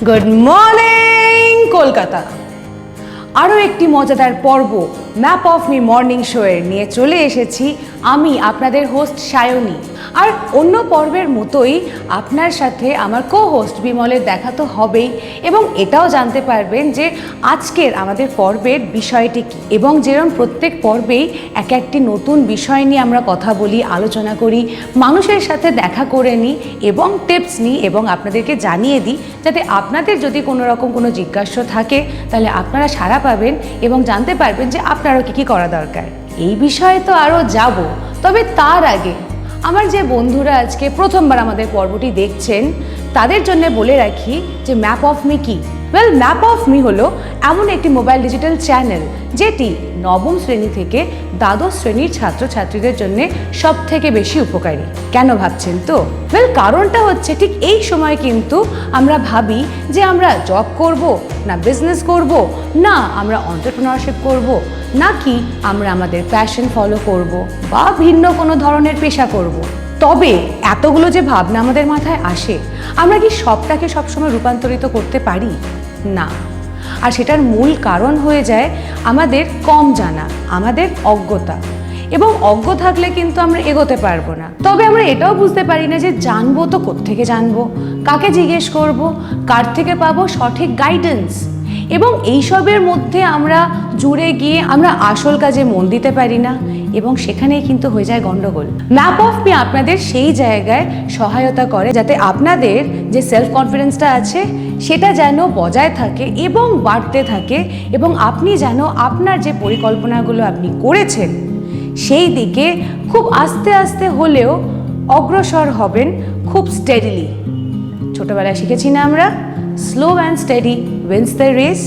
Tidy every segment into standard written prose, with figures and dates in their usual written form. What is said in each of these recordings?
Good morning Kolkata. আরও একটি মজাদার পর্ব ম্যাপ অফ মি মর্নিং শোয়ের নিয়ে চলে এসেছি আমি আপনাদের হোস্ট সায়নী। আর অন্য পর্বের মতোই আপনার সাথে আমার কো হোস্ট বিমলের দেখা তো হবেই, এবং এটাও জানতে পারবেন যে আজকের আমাদের পর্বের বিষয়টি কী। এবং যেরকম প্রত্যেক পর্বেই এক একটি নতুন বিষয় নিয়ে আমরা কথা বলি, আলোচনা করি, মানুষের সাথে দেখা করে নিই এবং টিপস নিই এবং আপনাদেরকে জানিয়ে দিই, যাতে আপনাদের যদি কোনো রকম কোনো জিজ্ঞাসা থাকে তাহলে আপনারা সাড়া পাবেন এবং জানতে পারবেন যে আপনারও কী কী করা দরকার। এই বিষয়ে তো আরও যাব, তবে তার আগে আমার যে বন্ধুরা আজকে প্রথমবার আমাদের পর্বটি দেখছেন তাদের জন্য বলে রাখি যে ম্যাপ অফ মি কি। ম্যাপ অফ মি হলো এমন একটি মোবাইল ডিজিটাল চ্যানেল যেটি নবম শ্রেণী থেকে দ্বাদশ শ্রেণীর ছাত্রছাত্রীদের জন্য সব থেকে বেশি উপকারী। কেন ভাবছেন তো? কারণটা হচ্ছে ঠিক এই সময় কিন্তু আমরা ভাবি যে আমরা জব করব না বিজনেস করব, না আমরা এন্টারপ্রেনারশিপ করব, নাকি আমরা আমাদের প্যাশন ফলো করব বা ভিন্ন কোনো ধরনের পেশা করব। তবে এতগুলো যে ভাবনা আমাদের মাথায় আসে, আমরা কি সবটাকে সবসময় রূপান্তরিত করতে পারি? না। আর সেটার মূল কারণ হয়ে যায় আমাদের কম জানা, আমাদের অজ্ঞতা। এবং অজ্ঞ থাকলে কিন্তু আমরা এগোতে পারবো না। তবে আমরা এটাও বুঝতে পারি না যে জানবো তো কোত্থেকে জানবো, কাকে জিজ্ঞেস করব, কার থেকে পাবো সঠিক গাইডেন্স। এবং এইসবের মধ্যে আমরা জুড়ে গিয়ে আমরা আসল কাজে মন দিতে পারি না, এবং সেখানেই কিন্তু হয়ে যায় গন্ডগোল। ম্যাপ অফ মি আপনাদের সেই জায়গায় সহায়তা করে যাতে আপনাদের যে সেলফ কনফিডেন্সটা আছে সেটা যেন বজায় থাকে এবং বাড়তে থাকে, এবং আপনি যেন আপনার যে পরিকল্পনাগুলো আপনি করেছেন সেই দিকে খুব আস্তে আস্তে হলেও অগ্রসর হবেন, খুব স্টেডিলি। ছোটবেলায় শিখেছি না আমরা, slow and steady wins the race.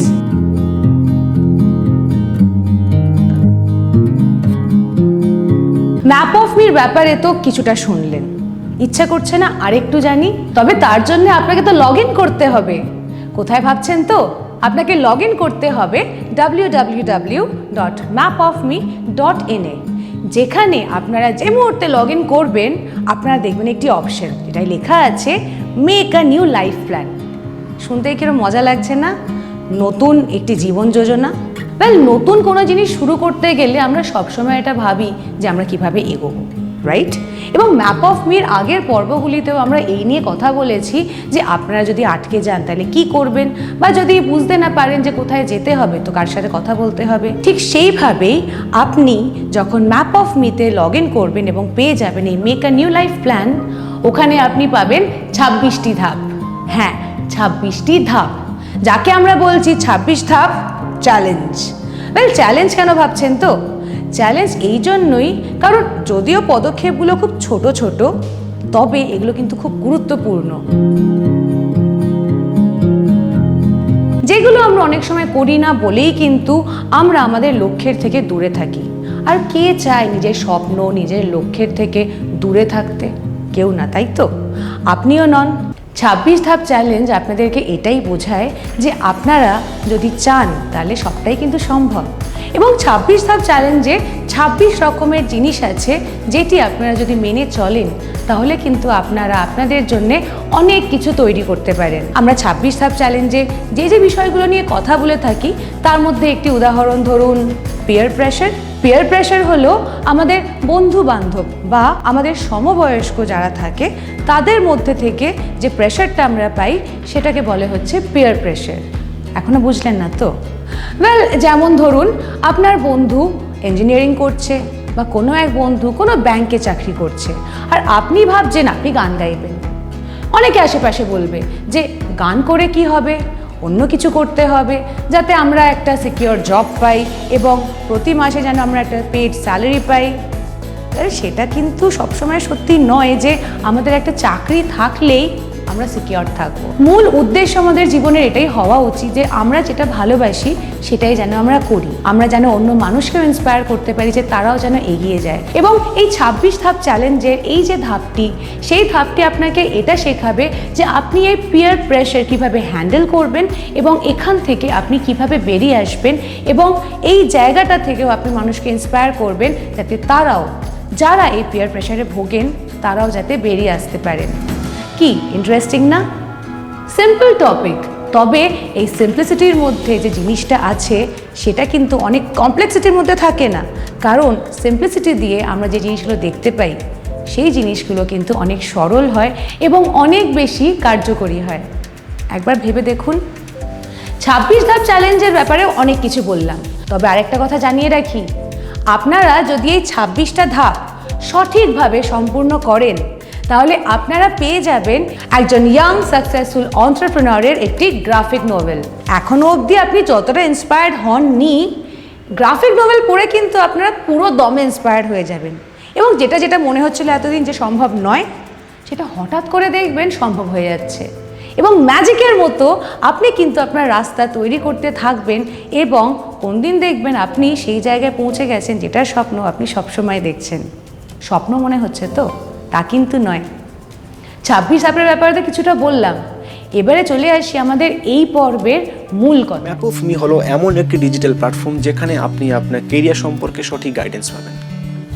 Map of মির ব্যাপারে তো কিছুটা শুনলেন, ইচ্ছা করছে না আরেকটু জানি? তবে তার জন্য আপনাকে তো লগ ইন করতে হবে। কোথায় ভাবছেন তো? আপনাকে লগ ইন করতে হবে www.mapofme.in-এ। যেখানে আপনারা যে মুহূর্তে লগ ইন করবেন আপনারা দেখবেন একটি অপশন, এটাই লেখা আছে make a new life plan. শুনতেই কিরকম মজা লাগছে না? নতুন একটি জীবন যোজনা। নতুন কোনো জিনিস শুরু করতে গেলে আমরা সবসময় এটা ভাবি যে আমরা কিভাবে এগোবো, রাইট? এবং ম্যাপ অফ মির আগের পর্বগুলিতেও আমরা এই নিয়ে কথা বলেছি যে আপনারা যদি আটকে যান তাহলে কি করবেন, বা যদি বুঝতে না পারেন যে কোথায় যেতে হবে তো কার সাথে কথা বলতে হবে। ঠিক সেইভাবেই আপনি যখন ম্যাপ অফ মিতে লগ ইন করবেন এবং পেয়ে যাবেন এই make a new life plan, ওখানে আপনি পাবেন 26টি ধাপ। হ্যাঁ, 26টি ধাপ, যাকে আমরা বলছি 26 ধাপ চ্যালেঞ্জ। চ্যালেঞ্জ কেন ভাবছেন তো? চ্যালেঞ্জ এই জন্যই কারণ যদিও পদক্ষেপগুলো খুব ছোট ছোট, তবে এগুলো কিন্তু খুব গুরুত্বপূর্ণ, যেগুলো আমরা অনেক সময় করি না বলেই কিন্তু আমরা আমাদের লক্ষ্যের থেকে দূরে থাকি। আর কে চায় নিজের স্বপ্ন, নিজের লক্ষ্যের থেকে দূরে থাকতে? কেউ না, তাই তো? আপনিও নন। 26 ধাপ চ্যালেঞ্জ আপনাদেরকে এটাই বোঝায় যে আপনারা যদি চান তাহলে সবটাই কিন্তু সম্ভব। এবং 26 ধাপ চ্যালেঞ্জে 26 রকমের জিনিস আছে, যেটি আপনারা যদি মেনে চলেন তাহলে কিন্তু আপনারা আপনাদের জন্য অনেক কিছু তৈরি করতে পারেন। আমরা 26 ধাপ চ্যালেঞ্জে যে যে বিষয়গুলো নিয়ে কথা বলে থাকি তার মধ্যে একটি উদাহরণ ধরুন পিয়ার প্রেশার। পিয়ার প্রেশার হলো আমাদের বন্ধু বান্ধব বা আমাদের সমবয়স্ক যারা থাকে তাদের মধ্যে থেকে যে প্রেশারটা আমরা পাই সেটাকে বলে হচ্ছে পিয়ার প্রেশার। এখনো বুঝলেন না তো? যেমন ধরুন আপনার বন্ধু ইঞ্জিনিয়ারিং করছে বা কোনো এক বন্ধু কোনো ব্যাংকে চাকরি করছে, আর আপনি ভাবছেন আপনি গান গাইবেন। অনেকে আশেপাশে বলবে যে গান করে কি হবে, অন্য কিছু করতে হবে যাতে আমরা একটা সিকিউর জব পাই এবং প্রতি মাসে যেন আমরা একটা পেড স্যালারি পাই। সেটা কিন্তু সবসময় সত্যি নয় যে আমাদের একটা চাকরি থাকলেই আমরা সিকিউর থাকবো। মূল উদ্দেশ্য আমাদের জীবনের এটাই হওয়া উচিত যে আমরা যেটা ভালোবাসি সেটাই যেন আমরা করি, আমরা যেন অন্য মানুষকেও ইন্সপায়ার করতে পারি যে তারাও যেন এগিয়ে যায়। এবং এই 26 ধাপ চ্যালেঞ্জের এই যে ধাপটি, সেই ধাপটি আপনাকে এটা শেখাবে যে আপনি এই পিয়ার প্রেশার কিভাবে হ্যান্ডেল করবেন এবং এখান থেকে আপনি কিভাবে বেরিয়ে আসবেন, এবং এই জায়গাটা থেকেও আপনি মানুষকে ইন্সপায়ার করবেন যাতে তারাও, যারা এই পিয়ার প্রেশারে ভোগেন, তারাও যাতে বেরিয়ে আসতে পারেন। কি ইন্টারেস্টিং না? সিম্পল টপিক, তবে এই সিম্পলিসিটির মধ্যে যে জিনিসটা আছে সেটা কিন্তু অনেক কমপ্লেক্সিটির মধ্যে থাকে না, কারণ সিম্পলিসিটি দিয়ে আমরা যে জিনিসগুলো দেখতে পাই সেই জিনিসগুলো কিন্তু অনেক সরল হয় এবং অনেক বেশি কার্যকরী হয়। একবার ভেবে দেখুন, 26 ধাপ চ্যালেঞ্জের ব্যাপারে অনেক কিছু বললাম, তবে আরেকটা কথা জানিয়ে রাখি, আপনারা যদি এই 26টা ধাপ সঠিকভাবে সম্পূর্ণ করেন তাহলে আপনারা পেয়ে যাবেন একজন ইয়াং সাকসেসফুল এন্টারপ্রেনারের একটি গ্রাফিক নোভেল। এখনও অবধি আপনি যতটা ইন্সপায়ার্ড হননি, গ্রাফিক নোভেল পড়ে কিন্তু আপনারা পুরো দমে ইন্সপায়ার্ড হয়ে যাবেন এবং যেটা যেটা মনে হচ্ছিল এতদিন যে সম্ভব নয়, সেটা হঠাৎ করে দেখবেন সম্ভব হয়ে যাচ্ছে এবং ম্যাজিকের মতো আপনি কিন্তু আপনার রাস্তা তৈরি করতে থাকবেন এবং কোনদিন দেখবেন আপনি সেই জায়গায় পৌঁছে গেছেন যেটার স্বপ্ন আপনি সবসময় দেখছেন। স্বপ্ন মনে হচ্ছে তো? তা কিন্তু নয়। 26 ধাপের ব্যাপারে তো কিছুটা বললাম, এবারে চলে আসি আমাদের এই পর্বের মূল কথা। ম্যাপ অফ মি হলো এমন একটি ডিজিটাল প্ল্যাটফর্ম যেখানে আপনি আপনার কেরিয়ার সম্পর্কে সঠিক গাইডেন্স পাবেন।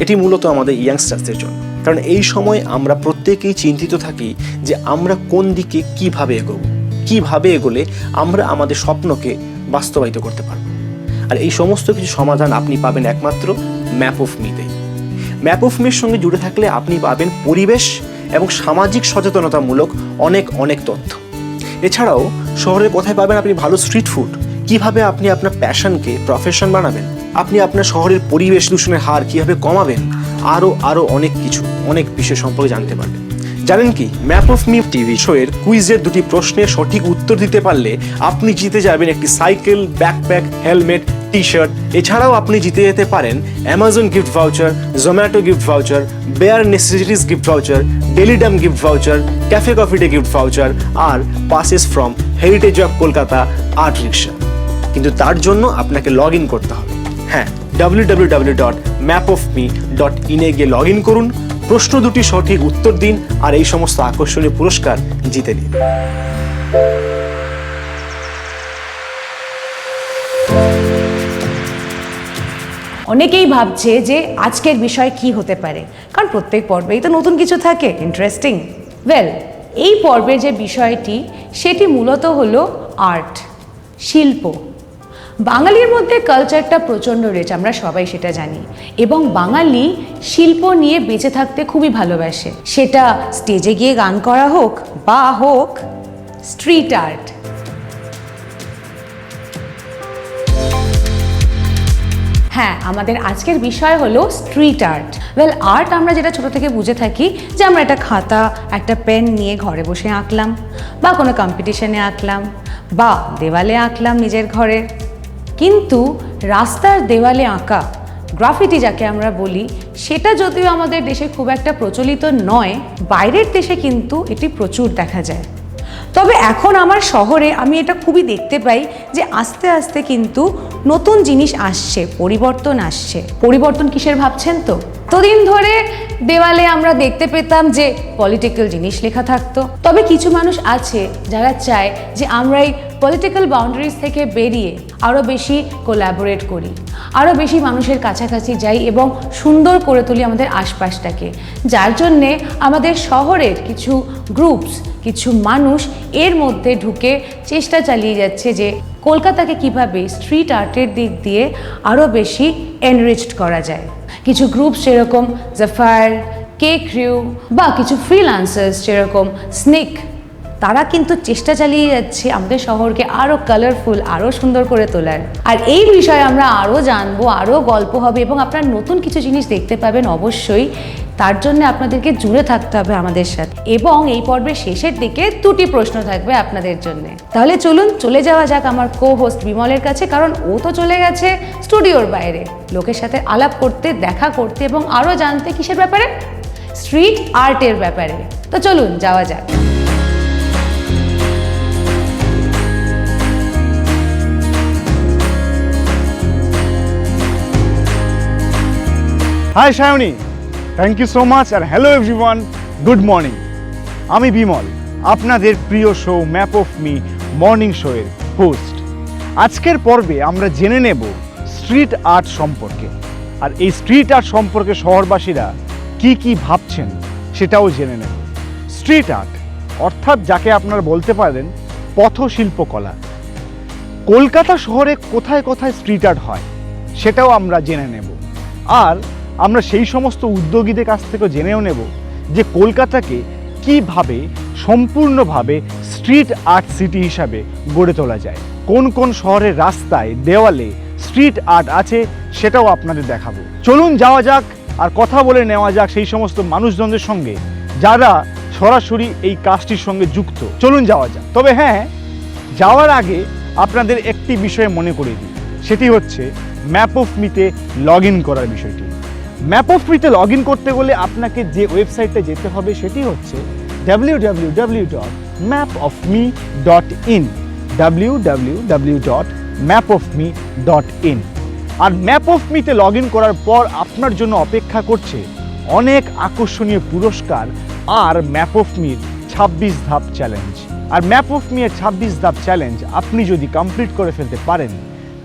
এটি মূলত আমাদের ইয়াংস্টারদের জন্য, কারণ এই সময় আমরা প্রত্যেকেই চিন্তিত থাকি যে আমরা কোন দিকে কিভাবে এগোবো, কিভাবে এগোলে আমরা আমাদের স্বপ্নকে বাস্তবায়িত করতে পারবো। আর এই সমস্ত কিছু সমাধান আপনি পাবেন একমাত্র ম্যাপ অফ মিতে। ম্যাপ অফ মির সঙ্গে জুড়ে থাকলে আপনি পাবেন পরিবেশ এবং সামাজিক সচেতনতামূলক অনেক অনেক তথ্য। এছাড়াও শহরে কোথায় পাবেন আপনি ভালো স্ট্রিট ফুড, কিভাবে আপনি আপনার প্যাশনকে প্রফেশন বানাবেন, আপনি আপনার শহরের পরিবেশ দূষণের হার কিভাবে কমাবেন, আরও অনেক কিছু, অনেক বিষয় সম্পর্কে জানতে পারবেন। জানেন কি, ম্যাপ অফ মি টিভি শোয়ের কুইজের দুটি প্রশ্নের সঠিক উত্তর দিতে পারলে আপনি জিতে যাবেন একটি cycle, backpack, helmet, T shirt. এছাড়াও আপনি জিতে যেতে পারেন Amazon gift voucher, Zomato gift voucher, Bare Necessities gift voucher, Daily Dump gift voucher, Cafe Coffee Day gift voucher আর passes from heritage of Kolkata art rickshaw. কিন্তু তার জন্য আপনাকে লগ ইন করতে হবে। হ্যাঁ, www.mapofme.in গিয়ে লগ ইন করুন, প্রশ্ন দুটি সঠিক উত্তর দিন আর এই সমস্ত আকর্ষণীয় পুরস্কার জিতে নিন। অনেকেই ভাবছে যে আজকের বিষয় কি হতে পারে, কারণ প্রত্যেক পর্বেই তো নতুন কিছু থাকে, ইন্টারেস্টিং। এই পর্বের যে বিষয়টি সেটি মূলত হলো আর্ট, শিল্প। বাঙালির মধ্যে কালচারটা প্রচণ্ড রিচ, আমরা সবাই সেটা জানি, এবং বাঙালি শিল্প নিয়ে বেঁচে থাকতে খুবই ভালোবাসে, সেটা স্টেজে গিয়ে গান করা হোক বা হোক স্ট্রিট আর্ট। হ্যাঁ, আমাদের আজকের বিষয় হলো স্ট্রিট আর্ট। আর্ট আমরা যেটা ছোট থেকে বুঝে থাকি যে আমরা একটা খাতা, একটা পেন নিয়ে ঘরে বসে আঁকলাম বা কোনো কম্পিটিশনে আঁকলাম বা দেওয়ালে আঁকলাম নিজের ঘরে, কিন্তু রাস্তার দেওয়ালে আঁকা গ্রাফিটি যাকে আমরা বলি, সেটা যদিও আমাদের দেশে খুব একটা প্রচলিত নয়, বাইরের দেশে কিন্তু এটি প্রচুর দেখা যায়। তবে এখন আমার শহরে আমি এটা খুবই দেখতে পাই যে আস্তে আস্তে কিন্তু নতুন জিনিস আসছে, পরিবর্তন আসছে। পরিবর্তন কিসের ভাবছেন তো? এতদিন ধরে দেওয়ালে আমরা দেখতে পেতাম যে পলিটিক্যাল জিনিস লেখা থাকতো, তবে কিছু মানুষ আছে যারা চায় যে আমরা এই পলিটিক্যাল বাউন্ডারিজ থেকে বেরিয়ে আরও বেশি কোল্যাবোরেট করি, আরও বেশি মানুষের কাছাকাছি যাই এবং সুন্দর করে তুলি আমাদের আশপাশটাকে। যার জন্যে আমাদের শহরের কিছু গ্রুপস, কিছু মানুষ এর মধ্যে ঢুকে চেষ্টা চালিয়ে যাচ্ছে যে কলকাতাকে কিভাবে স্ট্রিট আর্টের দিক দিয়ে আরও বেশি এনরিচড করা যায়। কিছু গ্রুপস যেরকম জাফায়ার, কে ক্রিউ বা কিছু ফ্রিল্যান্সার্স যেরকম স্নেক, তারা কিন্তু চেষ্টা চালিয়ে যাচ্ছে আমাদের শহরকে আরও কালারফুল, আরও সুন্দর করে তোলার। আর এই বিষয়ে আমরা আরও জানবো, আরও গল্প হবে এবং আপনারা নতুন কিছু জিনিস দেখতে পাবেন অবশ্যই। তার জন্য আপনাদেরকে জুড়ে থাকতে হবে আমাদের সাথে, এবং এই পর্বের শেষের দিকে দুটি প্রশ্ন থাকবে আপনাদের জন্য। তাহলে চলুন চলে যাওয়া যাক আমার কো হোস্ট বিমলের কাছে, কারণ ও তো চলে গেছে স্টুডিওর বাইরে লোকের সাথে আলাপ করতে, দেখা করতে এবং আরও জানতে কিসের ব্যাপারে, স্ট্রিট আর্টের ব্যাপারে। তো চলুন যাওয়া যাক। Hi Sayani, thank you so much আর হ্যালো এভরিওয়ান, গুড মর্নিং। আমি বিমল, আপনাদের প্রিয় show map of me morning শোয়ের হোস্ট। আজকের পর্বে আমরা জেনে নেব স্ট্রিট আর্ট সম্পর্কে, আর এই স্ট্রিট আর্ট সম্পর্কে শহরবাসীরা কি কি ভাবছেন সেটাও জেনে নেব। স্ট্রিট আর্ট অর্থাৎ যাকে আপনারা বলতে পারেন পথশিল্পকলা। কলকাতা শহরে কোথায় কোথায় স্ট্রিট আর্ট হয় সেটাও আমরা জেনে নেব। আর আমরা সেই সমস্ত উদ্যোগীদের কাছ থেকেও জেনেও নেব যে কলকাতাকে কিভাবে সম্পূর্ণভাবে স্ট্রিট আর্ট সিটি হিসাবে গড়ে তোলা যায়। কোন কোন শহরের রাস্তায় দেওয়ালে স্ট্রিট আর্ট আছে সেটাও আপনাদের দেখাবো। চলুন যাওয়া যাক আর কথা বলে নেওয়া যাক সেই সমস্ত মানুষজনদের সঙ্গে যারা সরাসরি এই কাজটির সঙ্গে যুক্ত। চলুন যাওয়া যাক। তবে হ্যাঁ, যাওয়ার আগে আপনাদের একটি বিষয়ে মনে করিয়ে দিই, সেটি হচ্ছে ম্যাপ অফ মিতে লগ ইন করার বিষয়টি। ম্যাপ অফ মিতে লগ ইন করতে গেলে আপনাকে যে ওয়েবসাইটে যেতে হবে সেটি হচ্ছে www.mapofme.in www.mapofme.in। আর ম্যাপ অফ মিতে লগ ইন করার পর আপনার জন্য অপেক্ষা করছে অনেক আকর্ষণীয় পুরস্কার আর ম্যাপ অফ মির 26 ধাপ চ্যালেঞ্জ। আর ম্যাপ অফ মি এর 26 ধাপ চ্যালেঞ্জ আপনি যদি কমপ্লিট করে ফেলতে পারেন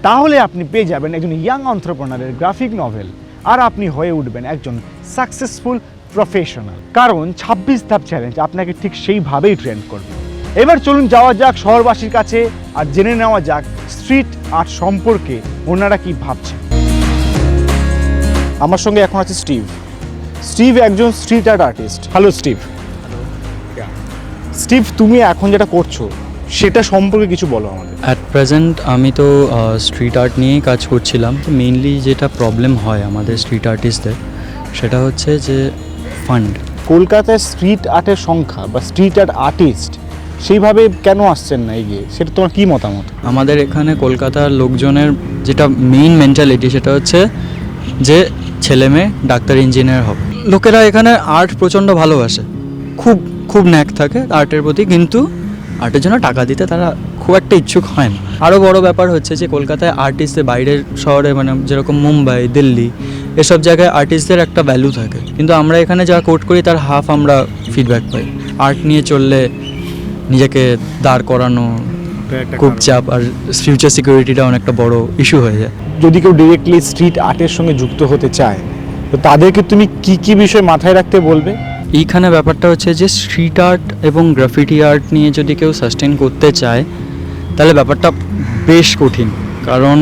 তাহলে আপনি পেয়ে যাবেন একজন ইয়াং এন্টারপ্রেনারের গ্রাফিক নভেল, আর আপনি হয়ে উঠবেন একজন সাকসেসফুল প্রফেশনাল। কারণ 26 ধাপ চ্যালেঞ্জ আপনাকে ঠিক সেইভাবেই ট্রেন করবে। এবার চলুন যাওয়া যাক শহরবাসীর কাছে আর জেনে নেওয়া যাক স্ট্রিট আর্ট সম্পর্কে ওনারা কি ভাবছেন। আমার সঙ্গে এখন আছে স্টিভ। স্টিভ একজন street art artist. Hello Steve. Steve, তুমি এখন যেটা করছো সেটা সম্পর্কে কিছু বলো আমাদের। অ্যাট প্রেজেন্ট আমি তো স্ট্রিট আর্ট নিয়েই কাজ করছিলাম। মেইনলি যেটা প্রবলেম হয় আমাদের স্ট্রিট আর্টিস্টদের সেটা হচ্ছে যে ফান্ড। কলকাতায় স্ট্রিট আর্টের সংখ্যা বা স্ট্রিট আর্ট আর্টিস্ট সেইভাবে কেন আসছেন না এগিয়ে, সেটা তোমার কী মতামত? আমাদের এখানে কলকাতার লোকজনের যেটা মেইন মেন্টালিটি সেটা হচ্ছে যে ছেলে মেয়ে ডাক্তার ইঞ্জিনিয়ার হবে। লোকেরা এখানে আর্ট প্রচণ্ড ভালোবাসে, খুব খুব ন্যাক থাকে আর্টের প্রতি, কিন্তু আর্টের জন্য টাকা দিতে তারা খুব একটা ইচ্ছুক হয় না। আরও বড় ব্যাপার হচ্ছে যে কলকাতায় আর্টিস্টদের বাইরের শহরে মানে যেরকম মুম্বাই, দিল্লি এসব জায়গায় আর্টিস্টদের একটা ভ্যালু থাকে, কিন্তু আমরা এখানে যা কোট করি তার হাফ আমরা ফিডব্যাক পাই। আর্ট নিয়ে চললে নিজেকে দাঁড় করানো খুব চাপ, আর ফিউচার সিকিউরিটিটা অনেকটা বড় ইস্যু হয়ে যায়। যদি কেউ ডিরেক্টলি স্ট্রিট আর্টের সঙ্গে যুক্ত হতে চায় তো তাদেরকে তুমি কি কি বিষয় মাথায় রাখতে বলবে? এইখানে ব্যাপারটা হচ্ছে যে স্ট্রিট আর্ট এবং গ্রাফিটি আর্ট নিয়ে যদি কেউ সাস্টেন করতে চায় তাহলে ব্যাপারটা বেশ কঠিন, কারণ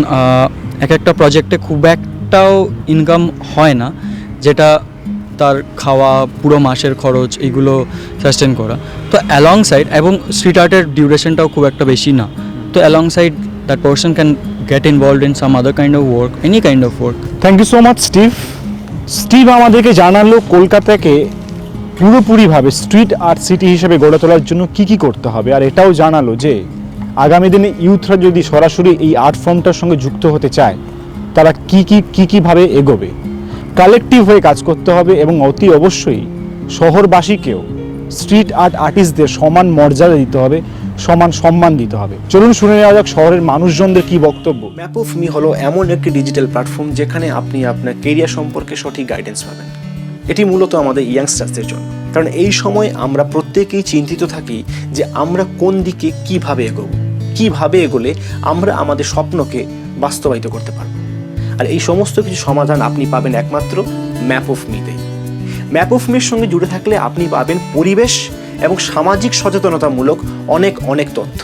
এক একটা প্রজেক্টে খুব একটাও ইনকাম হয় না যেটা তার খাওয়া, পুরো মাসের খরচ এইগুলো সাস্টেন করা। তো অ্যালং সাইড, এবং স্ট্রিট আর্টের ডিউরেশনটাও খুব একটা বেশি না, তো alongside that person can get involved in some other kind of work, any kind of work. Thank you so much Steve. Steve আমাদেরকে জানালো কলকাতাকে পুরোপুরিভাবে স্ট্রিট আর্ট সিটি হিসেবে গড়ে তোলার জন্য কি কি করতে হবে, আর এটাও জানালো যে আগামী দিনে ইউথরা যদি সরাসরি এই আর্ট ফর্মটার সঙ্গে যুক্ত হতে চায় তারা কীভাবে এগোবে। কালেকটিভ হয়ে কাজ করতে হবে এবং অতি অবশ্যই শহরবাসীকেও স্ট্রিট আর্ট আর্টিস্টদের সমান মর্যাদা দিতে হবে, সমান সম্মান দিতে হবে। চলুন শুনে নেওয়া যাক শহরের মানুষজনদের কি বক্তব্য। ম্যাপ অফ মি হলো এমন একটি ডিজিটাল প্ল্যাটফর্ম যেখানে আপনি আপনার কেরিয়ার সম্পর্কে সঠিক গাইডেন্স পাবেন। এটি মূলত আমাদের ইয়াংস্টারদের জন্য, কারণ এই সময় আমরা প্রত্যেকেই চিন্তিত থাকি যে আমরা কোন দিকে কিভাবে এগোবো, কিভাবে এগোলে আমরা আমাদের স্বপ্নকে বাস্তবায়িত করতে পারবো। আর এই সমস্ত কিছু সমাধান আপনি পাবেন একমাত্র ম্যাপ অফ মিতে। ম্যাপ অফ মির সঙ্গে জুড়ে থাকলে আপনি পাবেন পরিবেশ এবং সামাজিক সচেতনতামূলক অনেক অনেক তথ্য।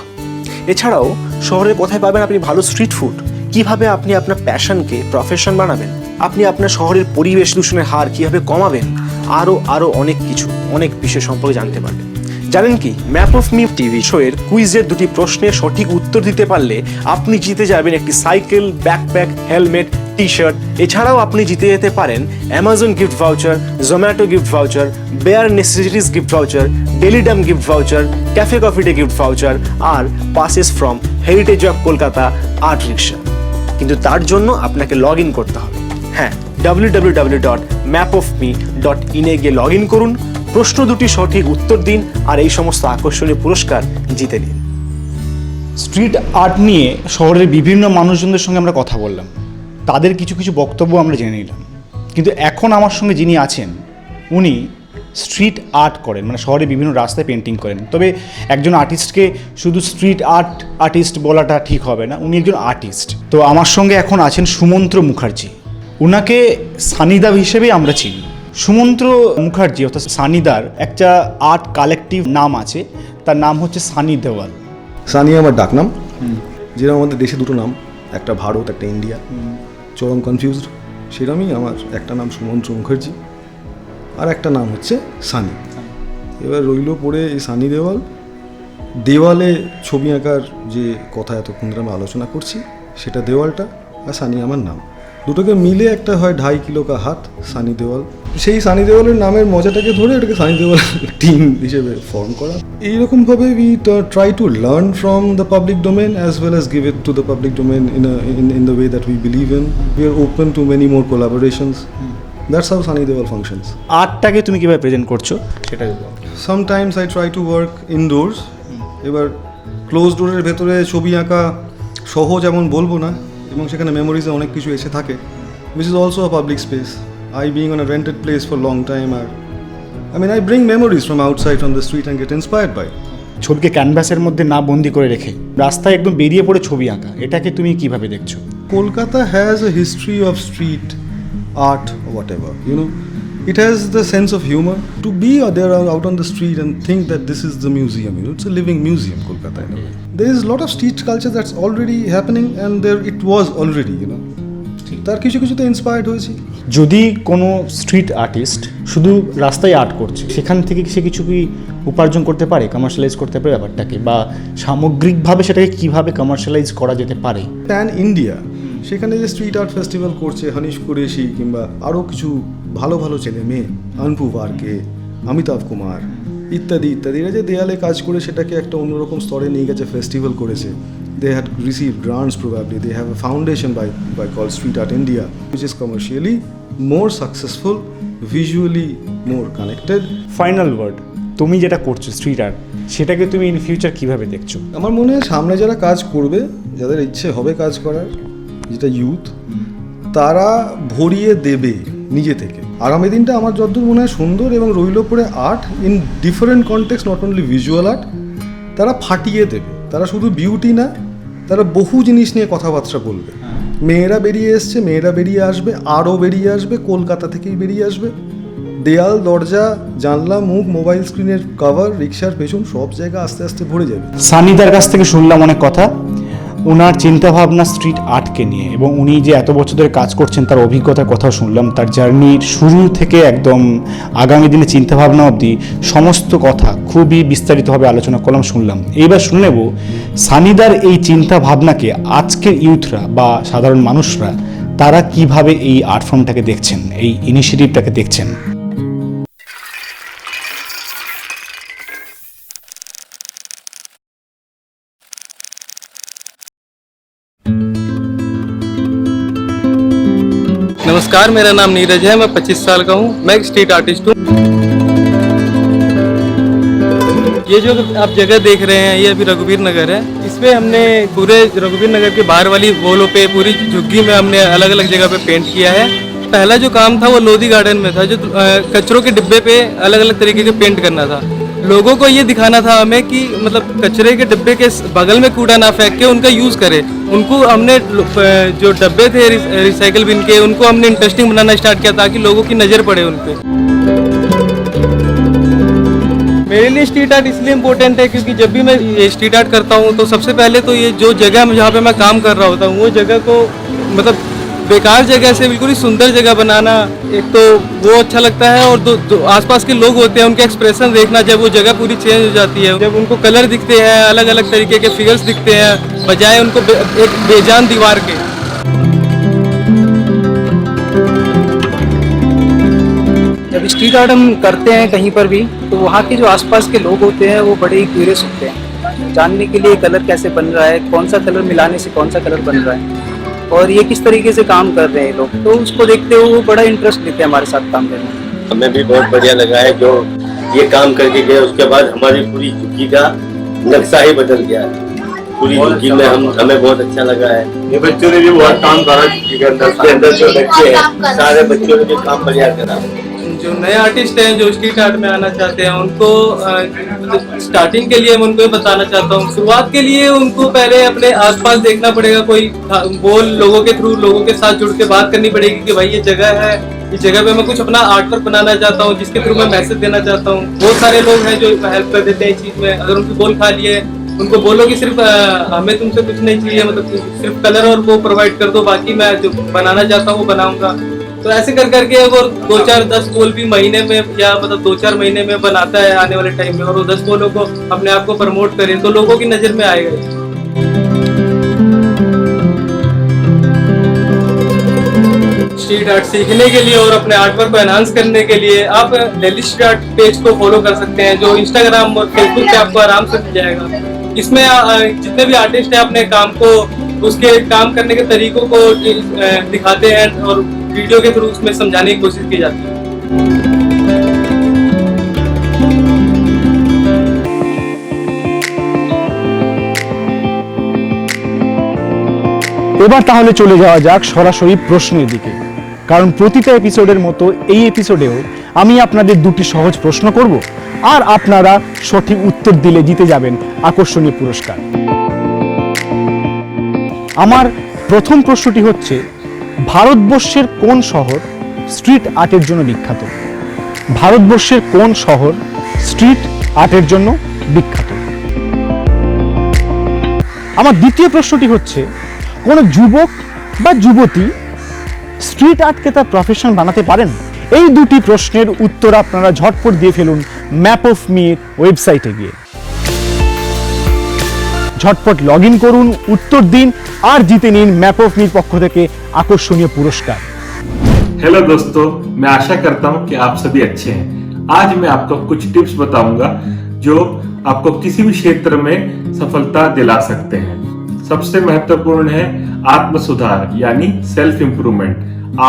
এছাড়াও শহরে কোথায় পাবেন আপনি ভালো স্ট্রিট ফুড, কিভাবে আপনি আপনার প্যাশনকে প্রফেশন বানাবেন, আপনি আপনার শহরের পরিবেশ দূষণের হার কিভাবে কমাবেন, আরও অনেক কিছু, অনেক বিষয় সম্পর্কে জানতে পারবেন। জানেন কি, ম্যাপ অফ মি টিভি শোয়ের কুইজের দুটি প্রশ্নের সঠিক উত্তর দিতে পারলে আপনি জিতে যাবেন একটি cycle, backpack, helmet, T shirt. এছাড়াও আপনি জিতে যেতে পারেন Amazon gift voucher, Zomato gift voucher, Bare Necessities gift voucher, Daily Dump gift voucher, Cafe Coffee Day gift voucher, আর passes from heritage of Kolkata art rickshaw. কিন্তু তার জন্য আপনাকে লগ ইন করতে হবে। হ্যাঁ, www.mapofme.in এ গিয়ে লগ ইন করুন, প্রশ্ন দুটি সঠিক উত্তর দিন, আর এই সমস্ত আকর্ষণীয় পুরস্কার জিতে নিন। স্ট্রিট আর্ট নিয়ে শহরের বিভিন্ন মানুষজনদের সঙ্গে আমরা কথা বললাম, তাদের কিছু কিছু বক্তব্য আমরা জেনে নিলাম। কিন্তু এখন আমার সঙ্গে যিনি আছেন উনি স্ট্রিট আর্ট করেন, মানে শহরে বিভিন্ন রাস্তায় পেন্টিং করেন। তবে একজন আর্টিস্টকে শুধু স্ট্রিট আর্টিস্ট বলাটা ঠিক হবে না, উনি একজন আর্টিস্ট। তো আমার সঙ্গে এখন আছেন সুমন্ত্র মুখার্জি। উনাকে সানিদা হিসেবেই আমরা চিনি। সুমন্ত্র মুখার্জি অর্থাৎ সানিদার একটা আর্ট কালেকটিভ নাম আছে, তার নাম হচ্ছে সানি দেওয়াল। সানি আমার ডাকনাম, যেরকম আমাদের দেশে দুটো নাম, একটা ভারত একটা ইন্ডিয়া, চরম কনফিউজড, সেরকমই আমার একটা নাম সুমন্ত্র মুখার্জি আর একটা নাম হচ্ছে সানি। এবার রইল পড়ে এই সানি দেওয়াল, দেওয়ালে ছবি আঁকার যে কথা এতক্ষণ ধরে আমরা আলোচনা করছি সেটা দেওয়ালটা, আর সানি আমার নাম, দুটোকে মিলে একটা হয় 2.5 কিলো কা হাত সানি দেওয়াল। সেই সানি দেওয়ালের নামের মজাটাকে ধরে এটাকে সানি দেওয়াল টিম হিসেবে ফর্ম করা। এইরকমভাবে we try to learn from the public domain as well as give it to the public domain in the way that we believe in. We are open to many more collaborations. That's how Sunny Deol functions. আর্টটাকে তুমি কিভাবে present করছো সেটা বলো। Sometimes I try to work indoors. এবার close ডোরের ভেতরে ছবি আঁকা সহজ এমন বলবো না, এবং সেখানে মেমোরিজে অনেক কিছু এসে থাকে, which is also a public space. I being on a rented place for long time, I bring memories from outside from the street and get inspired by it. ছবিকে ক্যানভাসের মধ্যে না বন্দি করে রেখে রাস্তায় একদম বেরিয়ে পড়ে ছবি আঁকা, এটাকে তুমি কিভাবে দেখছো? Kolkata has a history of street art or whatever, it has the sense of humor. To be there out on the street and think that this is the museum, it's a living museum, Kolkata in a way. There is a lot of street culture that's already happening, and there it was already, তার কিছু কিছুতে inspired হয়েছি। যদি কোনো street artist শুধু রাস্তায় art করছে, সেখান থেকে সে কিছু কি উপার্জন করতে পারে, কমার্শিয়ালাইজ করতে পারে ব্যাপারটাকে, বা সামগ্রিকভাবে সেটাকে কিভাবে কমার্শিয়ালাইজ করা যেতে পারে? প্যান ইন্ডিয়া সেখানে যে স্ট্রিট আর্ট ফেস্টিভ্যাল করছে হানিশ কুরেশি কিংবা আরও কিছু ভালো ভালো ছেলে মেয়ে, আনপু বারকে, অমিতাভ কুমার ইত্যাদি ইত্যাদি, এরা যে দেয়ালে কাজ করে সেটাকে একটা অন্যরকম স্তরে নিয়ে গেছে, ফেস্টিভ্যাল করেছে। They had received grants probably. They have a foundation by called Street Art India, which is commercially more successful, visually more connected. Final word, তুমি যেটা করছো স্ট্রিট আর্ট, সেটাকে তুমি ইন ফিউচার কিভাবে দেখছো? আমার মনে হয় সামনে যারা কাজ করবে, যাদের ইচ্ছে হবে কাজ করার, যেটা ইউথ, তারা ভরিয়ে দেবে নিজে থেকে। আগামী দিনটা আমার যতদূর মনে হয় সুন্দর, এবং রইল পড়ে art in different context, not only visual art, তারা ফাটিয়ে দেবে। তারা শুধু বিউটি না, তারা বহু জিনিস নিয়ে কথাবার্তা বলবে। মেয়েরা বেরিয়ে এসছে, মেয়েরা বেরিয়ে আসবে, আরও বেরিয়ে আসবে, কলকাতা থেকেই বেরিয়ে আসবে। দেয়াল, দরজা, জানলা, মুখ, মোবাইল স্ক্রিনের কভার, রিক্সার পেছন, সব জায়গা আস্তে আস্তে ভরে যাবে। সানিদার কাছ থেকে শুনলাম অনেক কথা, ওনার চিন্তাভাবনা স্ট্রিট আর্টকে নিয়ে, এবং উনি যে এত বছর ধরে কাজ করছেন তার অভিজ্ঞতার কথাও শুনলাম, তার জার্নির শুরু থেকে একদম আগামী দিনে চিন্তাভাবনা অবধি সমস্ত কথা খুবই বিস্তারিতভাবে আলোচনা করলাম, শুনলাম। এইবার শুনে নেব সানিদার এই চিন্তা ভাবনাকে আজকের ইউথরা বা সাধারণ মানুষরা তারা কিভাবে এই আর্ট ফর্মটাকে দেখছেন, এই ইনিশিয়েটিভটাকে দেখছেন। नमस्कार, मेरा नाम नीरज है। मैं 25 साल का हूँ। मैं एक स्ट्रीट आर्टिस्ट हूँ। ये जो आप जगह देख रहे हैं, ये अभी रघुवीर नगर है। इसमें हमने पूरे रघुवीर नगर के बाहर वाली वॉलों पे, पूरी झुग्गी में हमने अलग अलग जगह पे पेंट किया है। पहला जो काम था वो लोधी गार्डन में था, जो कचरों के डिब्बे पे अलग अलग तरीके के पेंट करना था। लोगों को ये दिखाना था हमें कि मतलब कचरे के डिब्बे के बगल में कूड़ा ना फेंक के उनका यूज़ करें। उनको हमने जो डब्बे थे रिसाइकल बिन के, उनको हमने इंटरेस्टिंग बनाना स्टार्ट किया ताकि लोगों की नज़र पड़े उन पे। मेरे लिए स्ट्रीट आर्ट इसलिए इम्पोर्टेंट है क्योंकि जब भी मैं ये स्ट्रीट आर्ट करता हूँ तो सबसे पहले तो ये जो जगह जहाँ पे मैं काम कर रहा होता हूँ, वो जगह को मतलब बेकार जगह से बिल्कुल ही सुंदर जगह बनाना, एक तो वो अच्छा लगता है, और जो आसपास के लोग होते हैं उनके एक्सप्रेशन देखना, जब वो जगह पूरी चेंज हो जाती है, जब उनको कलर दिखते हैं, अलग अलग तरीके के फिगर्स दिखते हैं, बजाय उनको एक बेजान दीवार के। जब स्ट्रीट आर्ट हम करते हैं कहीं पर भी, तो वहाँ के जो आसपास के लोग होते हैं वो बड़े ही क्यूरियस होते हैं जानने के लिए कलर कैसे बन रहा है, कौन सा कलर मिलाने से कौन सा कलर बन रहा है, और ये किस तरीके से काम कर रहे हैं लोग। तो उसको देखते हुए वो बड़ा इंटरेस्ट लेते हैं हमारे साथ काम करने में। हमें भी बहुत बढ़िया लगा है जो ये काम करके गए। उसके बाद हमारी पूरी झुग्गी का नक्शा ही बदल गया है। पूरी झुग्गी में हमें बहुत अच्छा लगा है। ये बच्चों ने भी बहुत काम करा, झुग्गी के अंदर जो बच्चे हैं सारे बच्चों ने भी काम बढ़िया करा। जो नए आर्टिस्ट हैं जो स्ट्रीट आर्ट में आना चाहते हैं, उनको स्टार्टिंग के लिए मैं उनको ये बताना चाहता हूँ, शुरुआत के लिए उनको पहले अपने आसपास देखना पड़ेगा, कोई लोगों के थ्रू लोगों के साथ जुड़ के बात करनी पड़ेगी कि भाई ये जगह है, इस जगह पे मैं कुछ अपना आर्ट वर्क बनाना चाहता हूँ जिसके थ्रू मैं मैसेज देना चाहता हूँ। बहुत सारे लोग हैं जो हेल्प कर देते हैं इस चीज़ में। अगर उनकी बोल खा लिए उनको बोलो कि सिर्फ हमें तुमसे कुछ नहीं चाहिए, मतलब सिर्फ कलर और वो प्रोवाइड कर दो, बाकी मैं जो बनाना चाहता हूँ वो बनाऊंगा। तो ऐसे कर करके अगर 2-4-10 पोल भी महीने में या मतलब 2-4 महीने में बनाता है आने वाले टाइम में, और वो 10 पोलों को अपने आप को प्रमोट करे तो लोगों की नजर में आएगा। स्ट्रीट आर्ट सीखने के लिए और अपने आर्ट वर्क को एनहांस करने के लिए आप दिल्ली स्ट्रीट आर्ट पेज को फॉलो कर सकते हैं, जो इंस्टाग्राम और फेसबुक पे आपको आराम से मिल जाएगा। इसमें जितने भी आर्टिस्ट हैं अपने काम को, उसके काम करने के तरीकों को दिखाते हैं और वीडियो के थ्रू उसमें समझाने की कोशिश की जाती है। এবার তাহলে চলে যাওয়া যাক সরাসরি প্রশ্নের দিকে, কারণ প্রতিটা এপিসোডের মতো এই এপিসোডেও আমি আপনাদের দুটি সহজ প্রশ্ন করব, আর আপনারা সঠিক উত্তর দিলে জিতে যাবেন আকর্ষণীয় পুরস্কার। আমার প্রথম প্রশ্নটি হচ্ছে, ভারতবর্ষের কোন শহর স্ট্রিট আর্টের জন্য বিখ্যাত? ভারতবর্ষের কোন শহর স্ট্রিট আর্টের জন্য বিখ্যাত? আমার দ্বিতীয় প্রশ্নটি হচ্ছে, কোনো যুবক বা যুবতী স্ট্রিট আর্টকে তার প্রফেশন বানাতে পারেন? এই দুটি প্রশ্নের উত্তর আপনারা ঝটপট দিয়ে ফেলুন ম্যাপ অফ মি ওয়েবসাইটে গিয়ে। ঝটপট লগ ইন করুন, উত্তর দিন আর জিতে নিন ম্যাপ অফ মির পক্ষ থেকে আকর্ষণীয় পুরস্কার। हेलो दोस्तों, मैं आशा करता हूं कि आप सभी अच्छे हैं। आज मैं आपको कुछ टिप्स बताऊंगा जो आपको किसी भी क्षेत्र में सफलता दिला सकते हैं। सबसे महत्वपूर्ण है आत्म सुधार यानी सेल्फ इम्प्रूवमेंट।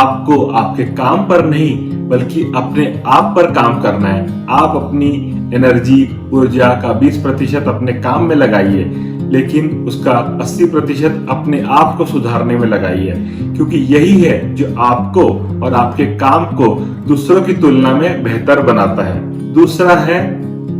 आपको आपके काम पर नहीं बल्कि अपने आप पर काम करना है। आप अपनी एनर्जी ऊर्जा का 20% अपने काम में लगाइए, लेकिन उसका 80% अपने आप को सुधारने में लगाइए, क्योंकि यही है जो आपको और आपके काम को दूसरों की तुलना में बेहतर बनाता है। दूसरा है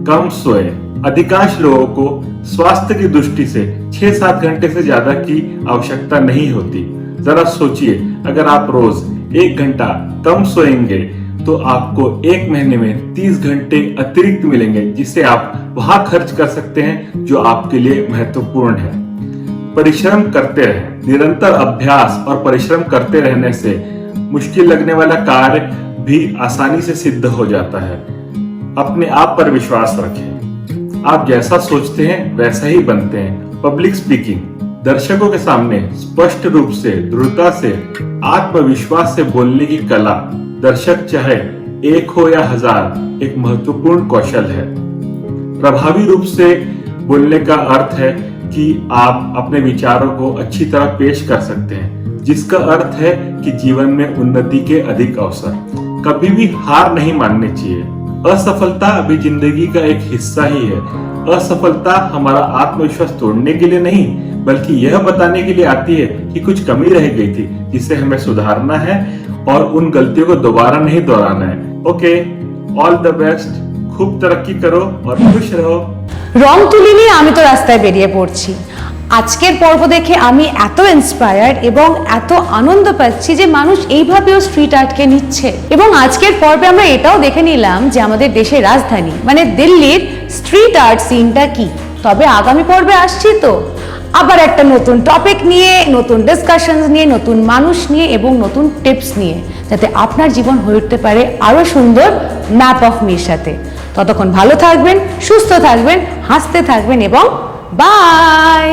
कम सोए। अधिकांश लोगों को स्वास्थ्य की दृष्टि से 6-7 घंटे से ज्यादा की आवश्यकता नहीं होती। जरा सोचिए, अगर आप रोज 1 घंटा कम सोएंगे तो आपको 1 महीने में 30 घंटे अतिरिक्त मिलेंगे, जिसे आप वहां खर्च कर सकते हैं जो आपके लिए महत्वपूर्ण है। परिश्रम करते रहें। निरंतर अभ्यास और परिश्रम करते रहने से मुश्किल लगने वाला कार्य भी आसानी से सिद्ध हो जाता है। अपने आप पर विश्वास रखें। आप जैसा सोचते हैं वैसा ही बनते हैं। पब्लिक स्पीकिंग, दर्शकों के सामने स्पष्ट रूप से, दृढ़ता से, आत्मविश्वास से बोलने की कला, दर्शक चाहे 1 हो या 1000, एक महत्वपूर्ण कौशल है। प्रभावी रूप से बोलने का अर्थ है कि आप अपने विचारों को अच्छी तरह पेश कर सकते हैं, जिसका अर्थ है कि जीवन में उन्नति के अधिक अवसर। कभी भी हार नहीं माननी चाहिए। असफलता भी जिंदगी का एक हिस्सा ही है। असफलता हमारा आत्मविश्वास तोड़ने के लिए नहीं, बल्कि यह बताने के लिए आती है कि कुछ कमी रह गई थी जिसे हमें सुधारना है और उन गलतियों को दोबारा नहीं दोहराना है। Okay, all the best. खूब तरक्की करो और खुश रहो। রং তুলি নিয়ে আমি তো রাস্তায় বেরিয়ে পড়ছি। আজকের পর্ব দেখে আমি এত ইন্সপায়ার্ড এবং এত আনন্দ পাচ্ছি যে মানুষ এইভাবেও স্ট্রিট আর্টকে নিচ্ছে। এবং আজকের পর্বে আমরা এটাও দেখে নিলাম যে আমাদের দেশের রাজধানী মানে দিল্লির স্ট্রিট আর্ট সিনটা কি। তবে আগামী পর্বে আসছি তো আবার একটা নতুন টপিক নিয়ে, নতুন ডিসকাশনস নিয়ে, নতুন মানুষ নিয়ে এবং নতুন টিপস নিয়ে, যাতে আপনার জীবন হয়ে উঠতে পারে আরো সুন্দর ম্যাপ অফ মির সাথে। ততক্ষণ ভালো থাকবেন, সুস্থ থাকবেন, হাসতে থাকবেন এবং বাই।